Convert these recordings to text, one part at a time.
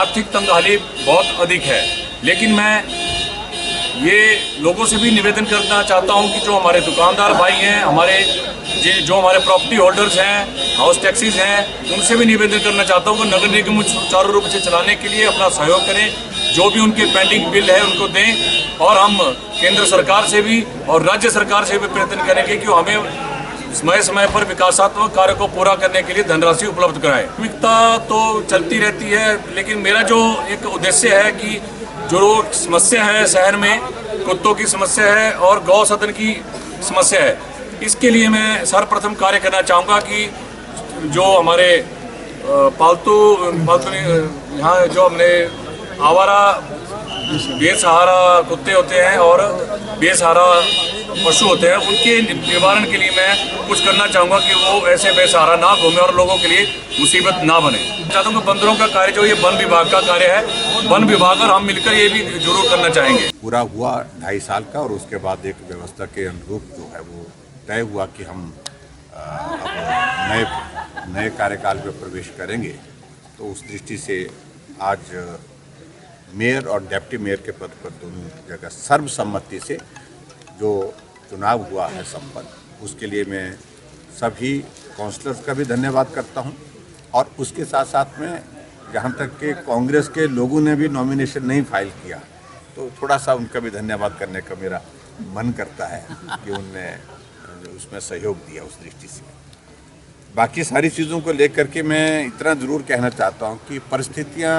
आर्थिक तंगहाली बहुत अधिक है। लेकिन मैं ये लोगों से भी निवेदन करना चाहता हूं कि जो हमारे दुकानदार भाई हैं, जो हमारे प्रॉपर्टी होल्डर्स हैं, हाउस टैक्सीज हैं, उनसे भी निवेदन करना चाहता हूं कि नगर निगम सुचारू रूप से चलाने के लिए अपना सहयोग करें। जो भी उनके पेंडिंग बिल है उनको दें, और हम केंद्र सरकार से भी और राज्य सरकार से भी प्रयत्न करेंगे कि हमें समय समय पर विकासात्मक कार्य को पूरा करने के लिए धनराशि उपलब्ध कराएं। प्राथमिकता तो चलती रहती है, लेकिन मेरा जो एक उद्देश्य है कि जो समस्या है शहर में, कुत्तों की समस्या है और गौ सदन की समस्या है, इसके लिए मैं सर्वप्रथम कार्य करना चाहूँगा कि जो हमारे पालतू यहाँ जो हमने आवारा बेसहारा कुत्ते होते हैं और बेसहारा पशु होते हैं, उनके निवारण के लिए मैं कुछ करना चाहूँगा कि वो ऐसे बेसहारा ना घूमे और लोगों के लिए मुसीबत ना बने। चाहता हूँ कि बंदरों का कार्य जो ये वन विभाग का कार्य है, वन विभाग और हम मिलकर ये भी जरूर करना चाहेंगे। पूरा हुआ 2.5 साल का, और उसके बाद एक व्यवस्था के अनुरूप जो है वो तय हुआ कि हम अब नए कार्यकाल में प्रवेश करेंगे। तो उस दृष्टि से आज मेयर और डिप्टी मेयर के पद पर दोनों जगह सर्वसम्मति से जो चुनाव हुआ है संपन्न, उसके लिए मैं सभी काउंसलर्स का भी धन्यवाद करता हूं। और उसके साथ साथ में जहां तक कि कांग्रेस के लोगों ने भी नॉमिनेशन नहीं फाइल किया, तो थोड़ा सा उनका भी धन्यवाद करने का मेरा मन करता है कि उनने उसमें सहयोग दिया उस दृष्टि से। बाकी सारी चीज़ों को लेकर के मैं इतना ज़रूर कहना चाहता हूँ कि परिस्थितियाँ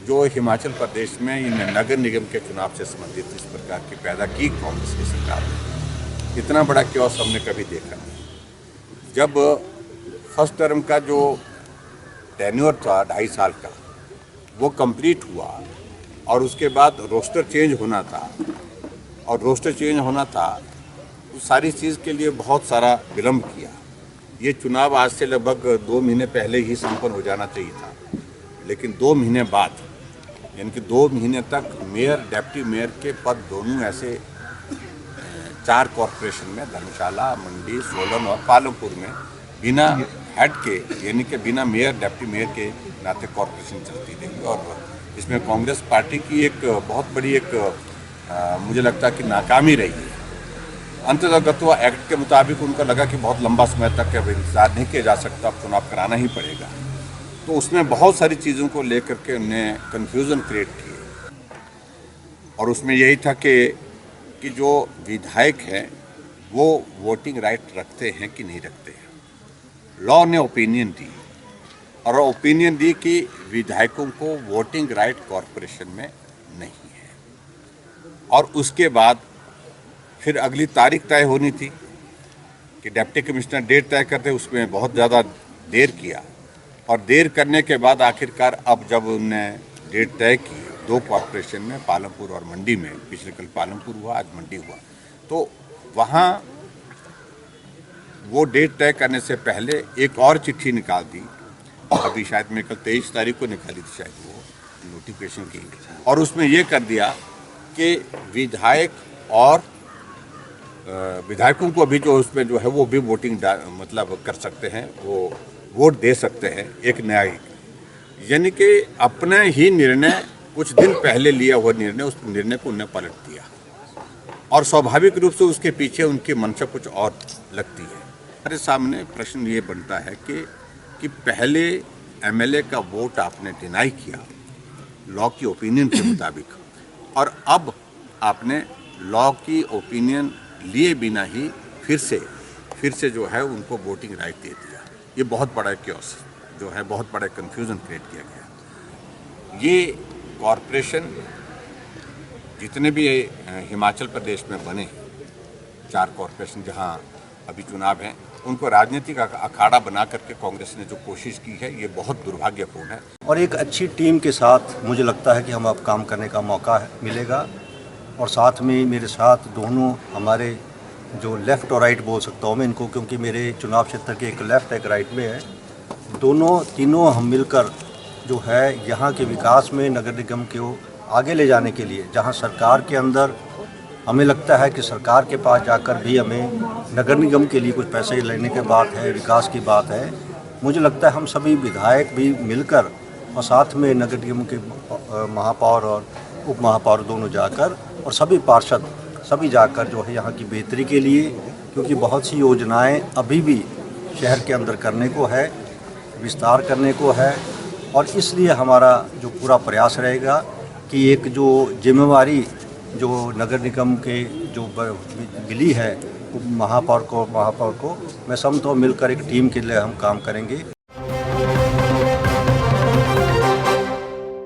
जो हिमाचल प्रदेश में इन नगर निगम के चुनाव से संबंधित इस प्रकार की पैदा की कांग्रेस की सरकार ने, इतना बड़ा क्योस हमने कभी देखा नहीं। जब फर्स्ट टर्म का जो टेन्योर था 2.5 साल का, वो कंप्लीट हुआ और उसके बाद रोस्टर चेंज होना था, और रोस्टर चेंज होना था तो सारी चीज़ के लिए बहुत सारा विलम्ब किया। ये चुनाव आज से लगभग 2 महीने पहले ही संपन्न हो जाना चाहिए था, लेकिन 2 महीने बाद, यानी कि 2 महीने तक मेयर डिप्टी मेयर के पद दोनों ऐसे 4 कॉरपोरेशन में, धर्मशाला, मंडी, सोलन और पालमपुर में बिना हेड के, यानी कि बिना मेयर डिप्टी मेयर के नाते कॉरपोरेशन चलती रही। और इसमें कांग्रेस पार्टी की एक बहुत बड़ी मुझे लगता है कि नाकामी रही है। अंतर्गतवा एक्ट के मुताबिक उनको लगा कि बहुत लंबा समय तक अब इंतजार नहीं किया जा सकता, अब चुनाव कराना ही पड़ेगा। तो उसमें बहुत सारी चीज़ों को लेकर के उन्हें कन्फ्यूज़न क्रिएट किए, और उसमें यही था कि जो विधायक हैं वो वोटिंग राइट रखते हैं कि नहीं रखते हैं। लॉ ने ओपिनियन दी, और ओपिनियन दी कि विधायकों को वोटिंग राइट कॉरपोरेशन में नहीं है। और उसके बाद फिर अगली तारीख तय होनी थी कि डिप्टी कमिश्नर डेट तय करते, उसमें बहुत ज़्यादा देर किया, और देर करने के बाद आखिरकार अब जब उनने डेट तय की 2 कॉरपोरेशन में, पालमपुर और मंडी में, पिछले कल पालमपुर हुआ, आज मंडी हुआ, तो वहाँ वो डेट तय करने से पहले एक और चिट्ठी निकाल दी। अभी शायद मैं कल 23 तारीख को निकाली थी शायद वो नोटिफिकेशन की, और उसमें ये कर दिया कि विधायकों को अभी जो उसमें जो है वो भी वोटिंग मतलब कर सकते हैं, वो वोट दे सकते हैं एक न्यायिक, यानी कि अपने ही निर्णय, कुछ दिन पहले लिया हुआ निर्णय, उस निर्णय को उन्हें पलट दिया। और स्वाभाविक रूप से उसके पीछे उनकी मंशा कुछ और लगती है। हमारे सामने प्रश्न ये बनता है कि पहले एमएलए का वोट आपने डिनाई किया लॉ की ओपिनियन के मुताबिक, और अब आपने लॉ की ओपिनियन लिए बिना ही फिर से जो है उनको वोटिंग राइट दे दिया। ये बहुत बड़ा क्योस जो है, बहुत बड़ा कन्फ्यूज़न क्रिएट किया गया। ये कॉरपोरेशन जितने भी हिमाचल प्रदेश में बने, 4 कॉरपोरेशन जहां अभी चुनाव हैं, उनको राजनीतिक अखाड़ा बना करके कांग्रेस ने जो कोशिश की है, ये बहुत दुर्भाग्यपूर्ण है। और एक अच्छी टीम के साथ मुझे लगता है कि हम अब काम करने का मौका मिलेगा, और साथ में मेरे साथ दोनों हमारे जो लेफ़्ट और राइट बोल सकता हूँ मैं इनको, क्योंकि मेरे चुनाव क्षेत्र के एक लेफ़्ट एक राइट में है, तीनों हम मिलकर जो है यहाँ के विकास में नगर निगम को आगे ले जाने के लिए, जहाँ सरकार के अंदर हमें लगता है कि सरकार के पास जाकर भी हमें नगर निगम के लिए कुछ पैसे लेने की बात है, विकास की बात है, मुझे लगता है हम सभी विधायक भी मिलकर और साथ में नगर निगम के महापौर और उप महापौर दोनों जाकर और सभी पार्षद सभी जाकर जो है यहाँ की बेहतरी के लिए, क्योंकि बहुत सी योजनाएं अभी भी शहर के अंदर करने को है, विस्तार करने को है, और इसलिए हमारा जो पूरा प्रयास रहेगा कि एक जो जिम्मेवारी जो नगर निगम के जो मिली है महापौर को मैं समझता हूँ मिलकर एक टीम के लिए हम काम करेंगे।